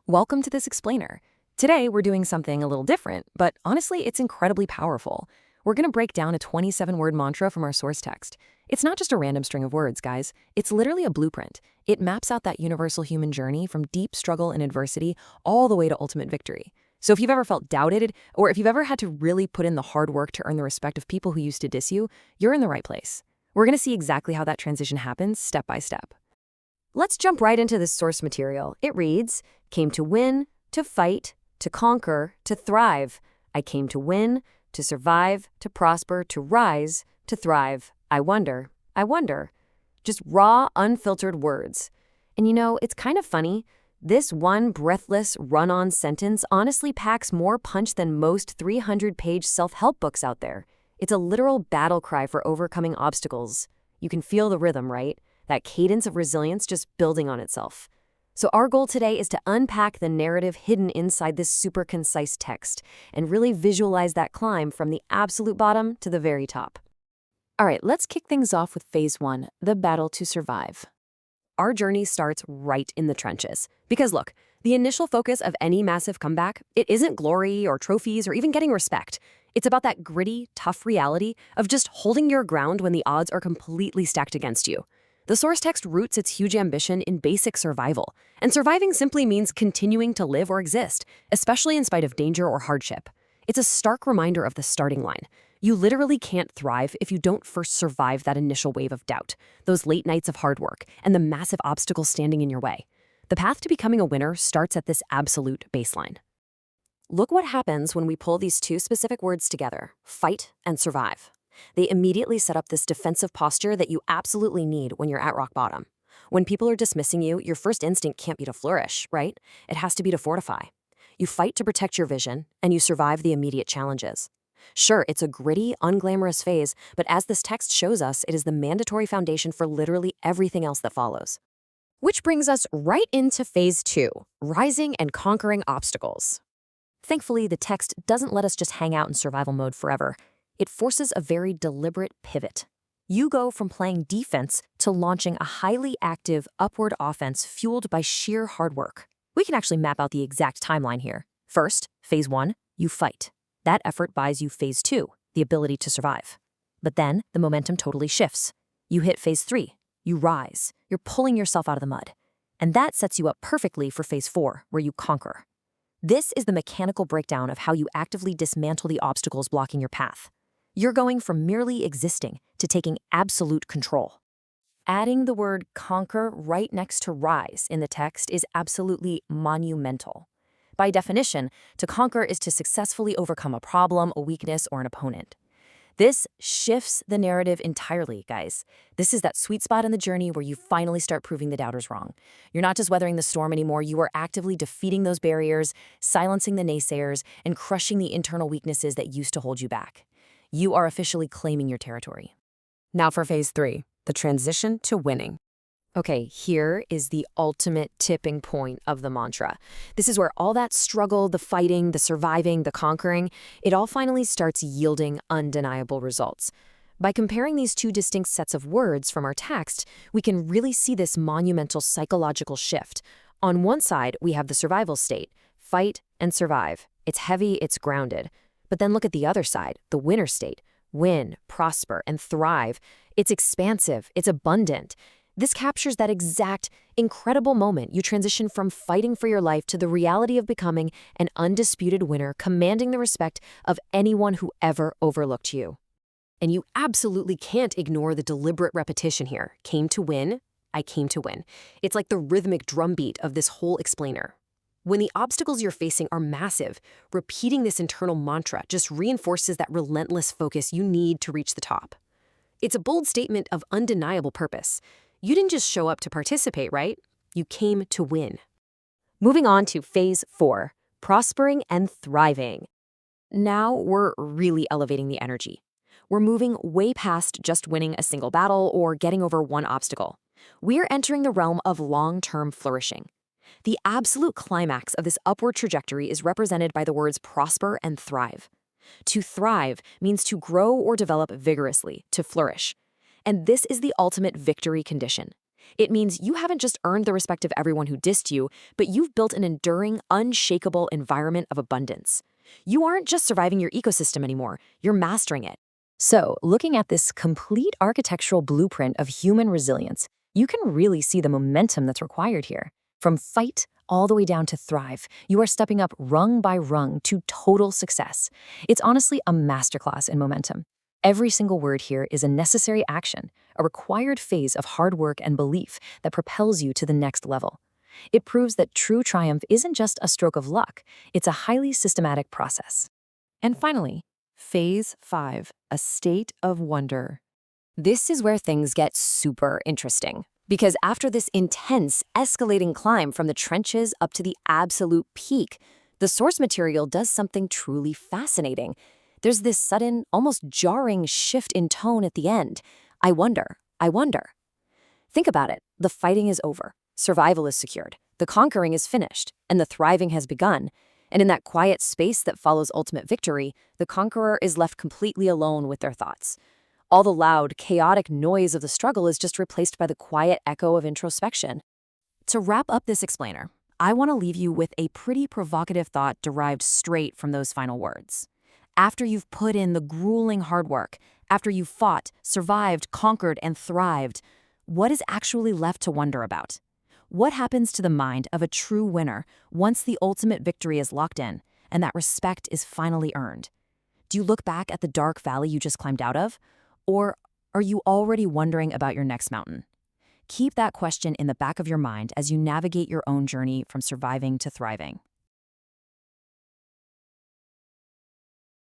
Welcome to this explainer. Today, we're doing something a little different, but honestly, it's incredibly powerful. We're going to break down a 27-word mantra from our source text. It's not just a random string of words, guys. It's literally a blueprint. It maps out that universal human journey from deep struggle and adversity all the way to ultimate victory. So if you've ever felt doubted, or if you've ever had to really put in the hard work to earn the respect of people who used to diss you, you're in the right place. We're going to see exactly how that transition happens step by step. Let's jump right into this source material. It reads, came to win, to fight, to conquer, to thrive. I came to win, to survive, to prosper, to rise, to thrive. I wonder. Just raw, unfiltered words. And you know, it's kind of funny. This one breathless, run-on sentence honestly packs more punch than most 300-page self-help books out there. It's a literal battle cry for overcoming obstacles. You can feel the rhythm, right? That cadence of resilience just building on itself. So our goal today is to unpack the narrative hidden inside this super concise text and really visualize that climb from the absolute bottom to the very top. All right, let's kick things off with phase 1, the battle to survive. Our journey starts right in the trenches. Because look, the initial focus of any massive comeback, it isn't glory or trophies or even getting respect. It's about that gritty, tough reality of just holding your ground when the odds are completely stacked against you. The source text roots its huge ambition in basic survival, and surviving simply means continuing to live or exist, especially in spite of danger or hardship. It's a stark reminder of the starting line. You literally can't thrive if you don't first survive that initial wave of doubt, those late nights of hard work, and the massive obstacles standing in your way. The path to becoming a winner starts at this absolute baseline. Look what happens when we pull these two specific words together, fight and survive. They immediately set up this defensive posture that you absolutely need when you're at rock bottom. When people are dismissing you, your first instinct can't be to flourish, right? It has to be to fortify. You fight to protect your vision, and you survive the immediate challenges. Sure, it's a gritty, unglamorous phase, but as this text shows us, it is the mandatory foundation for literally everything else that follows. Which brings us right into phase 2, rising and conquering obstacles. Thankfully, the text doesn't let us just hang out in survival mode forever. It forces a very deliberate pivot. You go from playing defense to launching a highly active upward offense fueled by sheer hard work. We can actually map out the exact timeline here. First, phase 1, you fight. That effort buys you phase 2, the ability to survive. But then the momentum totally shifts. You hit phase 3, you rise. You're pulling yourself out of the mud. And that sets you up perfectly for phase 4, where you conquer. This is the mechanical breakdown of how you actively dismantle the obstacles blocking your path. You're going from merely existing to taking absolute control. Adding the word conquer right next to rise in the text is absolutely monumental. By definition, to conquer is to successfully overcome a problem, a weakness, or an opponent. This shifts the narrative entirely, guys. This is that sweet spot in the journey where you finally start proving the doubters wrong. You're not just weathering the storm anymore, you are actively defeating those barriers, silencing the naysayers, and crushing the internal weaknesses that used to hold you back. You are officially claiming your territory. Now for phase 3, the transition to winning. Okay, here is the ultimate tipping point of the mantra. This is where all that struggle, the fighting, the surviving, the conquering, it all finally starts yielding undeniable results. By comparing these two distinct sets of words from our text, we can really see this monumental psychological shift. On one side, we have the survival state, fight and survive. It's heavy, it's grounded. But then look at the other side, the winner state, win, prosper, and thrive. It's expansive, it's abundant. This captures that exact, incredible moment you transition from fighting for your life to the reality of becoming an undisputed winner, commanding the respect of anyone who ever overlooked you. And you absolutely can't ignore the deliberate repetition here. Came to win, I came to win. It's like the rhythmic drumbeat of this whole explainer. When the obstacles you're facing are massive, repeating this internal mantra just reinforces that relentless focus you need to reach the top. It's a bold statement of undeniable purpose. You didn't just show up to participate, right? You came to win. Moving on to phase 4, prospering and thriving. Now we're really elevating the energy. We're moving way past just winning a single battle or getting over one obstacle. We're entering the realm of long-term flourishing. The absolute climax of this upward trajectory is represented by the words prosper and thrive. To thrive means to grow or develop vigorously, to flourish. And this is the ultimate victory condition. It means you haven't just earned the respect of everyone who dissed you, but you've built an enduring, unshakable environment of abundance. You aren't just surviving your ecosystem anymore, you're mastering it. So, looking at this complete architectural blueprint of human resilience, you can really see the momentum that's required here. From fight all the way down to thrive, you are stepping up rung by rung to total success. It's honestly a masterclass in momentum. Every single word here is a necessary action, a required phase of hard work and belief that propels you to the next level. It proves that true triumph isn't just a stroke of luck, it's a highly systematic process. And finally, Phase 5, a state of wonder. This is where things get super interesting. Because after this intense, escalating climb from the trenches up to the absolute peak, the source material does something truly fascinating. There's this sudden, almost jarring shift in tone at the end. I wonder, I wonder. Think about it. The fighting is over. Survival is secured. The conquering is finished. And the thriving has begun. And in that quiet space that follows ultimate victory, the conqueror is left completely alone with their thoughts. All the loud, chaotic noise of the struggle is just replaced by the quiet echo of introspection. To wrap up this explainer, I want to leave you with a pretty provocative thought derived straight from those final words. After you've put in the grueling hard work, after you've fought, survived, conquered, and thrived, what is actually left to wonder about? What happens to the mind of a true winner once the ultimate victory is locked in and that respect is finally earned? Do you look back at the dark valley you just climbed out of? Or are you already wondering about your next mountain? Keep that question in the back of your mind as you navigate your own journey from surviving to thriving.